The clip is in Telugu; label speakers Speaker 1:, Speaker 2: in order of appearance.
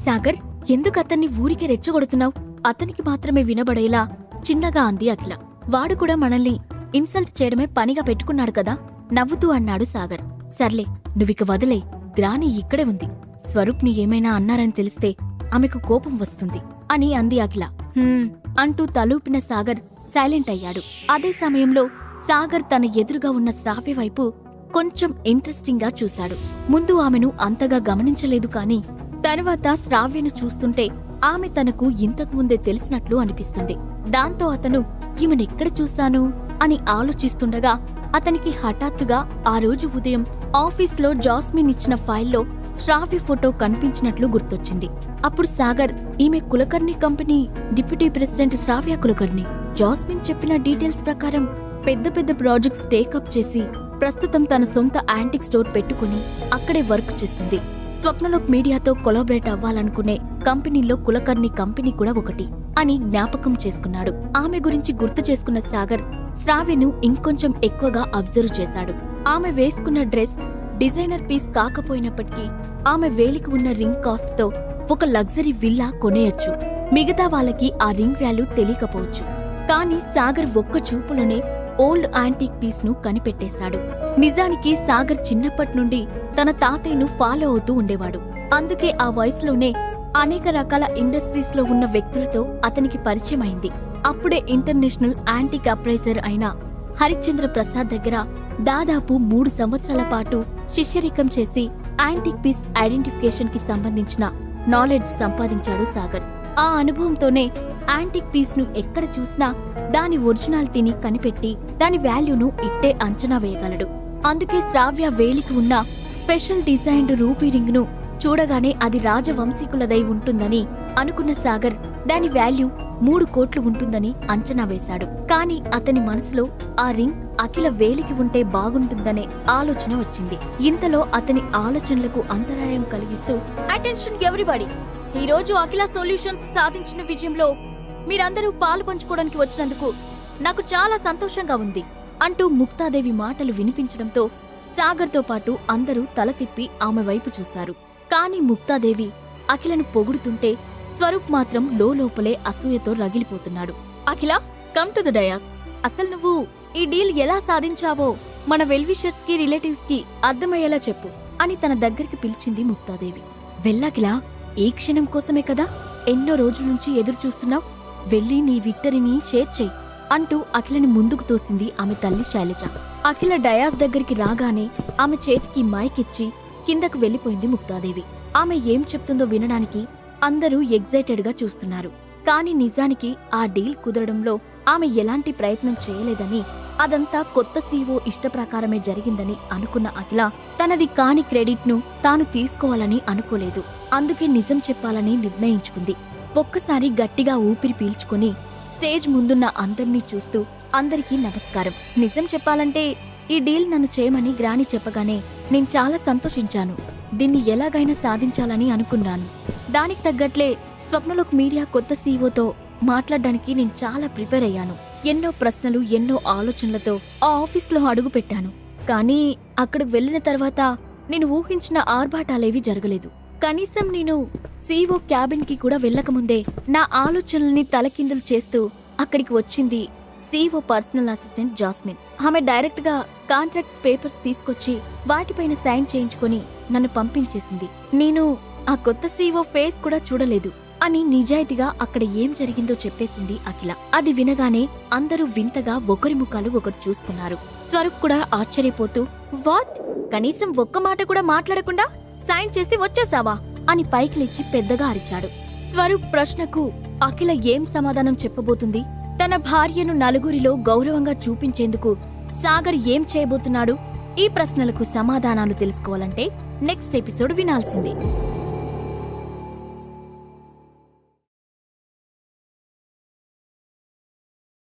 Speaker 1: సాగర్, ఎందుకు అతన్ని ఊరికి రెచ్చగొడుతున్నావు? అతనికి మాత్రమే వినబడేలా చిన్నగా అంది అఖిల. వాడు కూడా మనల్ని ఇన్సల్ట్ చేయడమే పనిగా పెట్టుకున్నాడు కదా, నవ్వుతూ అన్నాడు సాగర్. సర్లే, నువ్విక వదిలే, గ్రాని ఇక్కడే ఉంది. స్వరూప్ని ఏమైనా అన్నారని తెలిస్తే ఆమెకు కోపం వస్తుంది అని అంది అఖిల. అంటూ తలూపిన సాగర్ సైలెంట్ అయ్యాడు. అదే సమయంలో సాగర్ తన ఎదురుగా ఉన్న శ్రావ్య వైపు కొంచెం ఇంట్రెస్టింగ్ గా చూశాడు. ముందు ఆమెను అంతగా గమనించలేదు, కాని తర్వాత శ్రావ్యను చూస్తుంటే ఆమె తనకు ఇంతకుముందే తెలిసినట్లు అనిపిస్తుంది. దాంతో అతను ఈమెనెక్కడ చూశాను అని ఆలోచిస్తుండగా అతనికి హఠాత్తుగా ఆ రోజు ఉదయం ఆఫీస్లో జాస్మిన్ ఇచ్చిన ఫైల్లో శ్రావ్య ఫోటో కనిపించినట్లు గుర్తొచ్చింది. అప్పుడు సాగర్, ఈమె కులకర్ణి కంపెనీ డిప్యూటీ ప్రెసిడెంట్ శ్రావ్య కులకర్ణి. జాస్మిన్ చెప్పిన డీటెయిల్స్ ప్రకారం పెద్ద పెద్ద ప్రాజెక్ట్స్ టేకప్ చేసి ప్రస్తుతం తన సొంత యాంటిక్ స్టోర్ పెట్టుకుని అక్కడే వర్క్ చేస్తుంది. స్వప్నలోక్ మీడియాతో కొలాబరేట్ అవ్వాలనుకునే కంపెనీల్లో కులకర్ణి కంపెనీ కూడా ఒకటి అని జ్ఞాపకం చేసుకున్నాడు. ఆమె గురించి గుర్తు చేసుకున్న సాగర్ శ్రావ్యను ఇంకొంచెం ఎక్కువగా అబ్జర్వ్ చేశాడు. ఆమె వేసుకున్న డ్రెస్ డిజైనర్ పీస్ కాకపోయినప్పటికీ ఆమె వేలికి ఉన్న రింగ్ కాస్ట్ తో ఒక లగ్జరీ విల్లా కొనేయొచ్చు. మిగతా వాళ్ళకి ఆ రింగ్ వాల్యూ తెలియకపోవచ్చు. కానీ సాగర్ ఒక్క చూపులోనే ఓల్డ్ యాంటిక్ పీస్ ను కనిపెట్టేశాడు. నిజానికి సాగర్ చిన్నప్పటి నుండి తన తాతయ్యను ఫాలో అవుతూ ఉండేవాడు. అందుకే ఆ వయసులోనే అనేక రకాల ఇండస్ట్రీస్ లో ఉన్న వ్యక్తులతో అతనికి పరిచయం అయింది. అప్పుడే ఇంటర్నేషనల్ యాంటిక్ అప్రైజర్ అయిన హరిశ్చంద్ర ప్రసాద్ దగ్గర దాదాపు 3 సంవత్సరాల పాటు శిష్యరికం చేసి యాంటిక్ పీస్ ఐడెంటిఫికేషన్ కి సంబంధించిన నాలెడ్జ్ సంపాదించాడు సాగర్. ఆ అనుభవంతోనే యాంటిక్ పీస్ ను ఎక్కడ చూసినా దాని ఒరిజినాలిటీని కనిపెట్టి దాని వాల్యూను ఇట్టే అంచనా వేయగలడు. అందుకే శ్రావ్య వేలికి ఉన్న స్పెషల్ డిజైన్డ్ రూపీ రింగ్ ను చూడగానే అది రాజవంశీకులదై ఉంటుందని అనుకున్న సాగర్ దాని వాల్యూ 3 కోట్లు ఉంటుందని అంచనా వేశాడు. కాని అతని మనసులో ఆ రింగ్ అఖిల వేలికి ఉంటే బాగుంటుందనే ఆలోచన వచ్చింది. ఇంతలో అతని ఆలోచనలకు అంతరాయం కలిగిస్తూ, అటెన్షన్ ఎవ్రీబడీ, ఈ రోజు అఖిల సొల్యూషన్స్ సాధించిన విజయంలో మీరందరూ పాలు పంచుకోవడానికి వచ్చినందుకు నాకు చాలా సంతోషంగా ఉంది అంటూ ముక్తాదేవి మాటలు వినిపించడంతో సాగర్తో పాటు అందరూ తల తిప్పి ఆమె వైపు చూశారు. కాని ముక్తాదేవి అఖిలను పొగుడుతుంటే స్వరూప్ మాత్రం లోపలే అసూయతో రగిలిపోతున్నాడు. అఖిల, కమ్ టు ద డయాస్. అసలు నువ్వు ఈ డీల్ ఎలా సాధించావో మన వెల్విషర్స్ కి రిలేటివ్స్ కి అర్థమయ్యేలా చెప్పు అని తన దగ్గరికి పిలిచింది ముక్తాదేవి. వెళ్ళకిలా, ఈ క్షణం కోసమే కదా ఎన్నో రోజుల నుంచి ఎదురు చూస్తున్నావు. వెళ్ళి నీ విక్టరీని షేర్ చెయ్యి అంటూ అఖిలని ముందుకు తోసింది ఆమె తల్లి శైలజ. అఖిల డయాస్ దగ్గరికి రాగానే ఆమె చేతికి మైక్ ఇచ్చి కిందకు వెళ్లిపోయింది ముక్తాదేవి. ఆమె ఏం చెప్తుందో వినడానికి అందరూ ఎగ్జైటెడ్ గా చూస్తున్నారు. కాని నిజానికి ఆ డీల్ కుదరడంలో ఆమె ఎలాంటి ప్రయత్నం చేయలేదని, అదంతా కొత్త సీఈఓ ఇష్టప్రకారమే జరిగిందని అనుకున్న అఖిల తనది కాని క్రెడిట్ ను తాను తీసుకోవాలని అనుకోలేదు. అందుకే నిజం చెప్పాలని నిర్ణయించుకుంది. ఒక్కసారి గట్టిగా ఊపిరి పీల్చుకుని స్టేజ్ ముందున్న అందర్నీ చూస్తూ అందరికీ నమస్కారం. నిజం చెప్పాలంటే ఈ డీల్ నన్ను చేయమని గ్రాని చెప్పగానే నేను చాలా సంతోషించాను. దీన్ని ఎలాగైనా సాధించాలని అనుకున్నాను. దానికి తగ్గట్లే స్వప్నలోక్ మీడియా కొత్త సీఈఓతో మాట్లాడడానికి నేను చాలా ప్రిపేర్ అయ్యాను. ఎన్నో ప్రశ్నలు, ఎన్నో ఆలోచనలతో ఆ ఆఫీస్లో అడుగు పెట్టాను. కానీ అక్కడికి వెళ్లిన తర్వాత నేను ఊహించిన ఆర్భాటాలేవీ జరగలేదు. కనీసం నేను సీఈఓ క్యాబిన్ కి కూడా వెళ్లకముందే నా ఆలోచనల్ని తలకిందులు చేస్తూ అక్కడికి వచ్చింది సీఈఓ పర్సనల్ అసిస్టెంట్ జాస్మిన్. ఆమె డైరెక్ట్ గా కాంట్రాక్ట్స్ పేపర్స్ తీసుకొచ్చి వాటిపైన సైన్ చేయించుకుని నన్ను పంపించేసింది. నేను ఆ కొత్త సీఈఓ ఫేస్ కూడా చూడలేదు అని నిజాయితీగా అక్కడ ఏం జరిగిందో చెప్పేసింది అఖిల. అది వినగానే అందరూ వింతగా ఒకరి ముఖాలు ఒకరు చూసుకున్నారు. స్వరూప్ కూడా ఆశ్చర్యపోతూ, వాట్, కనీసం ఒక్క మాట కూడా మాట్లాడకుండా సైన్ చేసి వచ్చేసావా అని పైకి లేచి పెద్దగా అరిచాడు. స్వరూప్ ప్రశ్నకు అఖిల ఏం సమాధానం చెప్పబోతుంది? తన భార్యను నలుగురిలో గౌరవంగా చూపించేందుకు సాగర్ ఏం చేయబోతున్నాడు? ఈ ప్రశ్నలకు సమాధానాలు తెలుసుకోవాలంటే నెక్స్ట్ ఎపిసోడ్ వినాల్సిందే.